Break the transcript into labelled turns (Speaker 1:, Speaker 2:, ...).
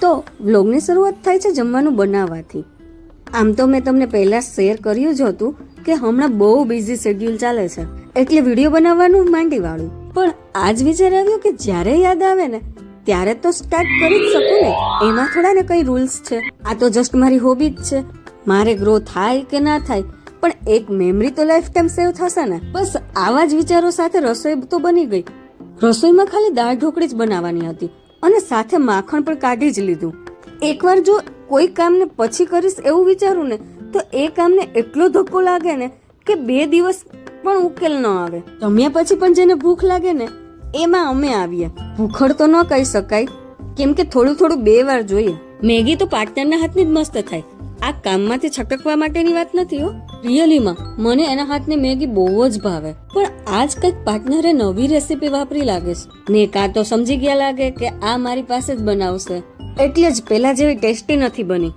Speaker 1: તો વ્લોગની શરૂઆત થાય છે જમવાનું બનાવવાથી. આમ તો મેં તમને પહેલા શેર કર્યું જ હતું કે હમણાં બહુ બિઝી શેડ્યુલ ચાલે છે, એટલે વિડીયો બનાવવાનું માંડી વાળું. પણ આજ વિચાર આવ્યો કે જ્યારે યાદ આવે ને ત્યારે તો સ્ટાર્ટ કરી જ શકું ને, એમાં થોડા ને કઈ રૂલ્સ છે. આ તો જસ્ટ મારી હોબી જ છે. મારે ગ્રો થાય કે ના થાય પણ એક મેમરી તો લાઈફ ટાઈમ સેવ થશે ને. બસ આવા જ વિચારો સાથે રસોઈ તો બની ગઈ. રસોઈમાં ખાલી દાળ ઢોકળી જ બનાવવાની હતી અને સાથે માખણ પણ કાઢી જ લીધું. એકવાર જો કોઈ કામને પછી કરીશ એવું વિચારું ને તો એ કામને એટલો ધક્કો લાગે ને કે 2 દિવસ પણ ઉકેલ ન આવે. જમ્યા પછી પણ જેને ભૂખ લાગે ને એમાં અમે આવીએ. ભૂખડ તો ન કહી શકાય, કેમ કે થોડું થોડું 2 વાર જોઈએ. મેગી તો પાર્ટનરના હાથની જ મસ્ત થાય. આ કામમાંથી છટકવા માટેની વાત નથી હો, રિયલીમાં મને એના હાથની મેગી બહુ જ ભાવે. પણ આજ કંઈક પાર્ટનરે નવી રેસીપી વાપરી લાગે છે ને, કાં તો સમજી ગયા લાગે કે આ મારી પાસે જ બનાવશે, એટલે જ પેલા જેવી ટેસ્ટી નથી બની.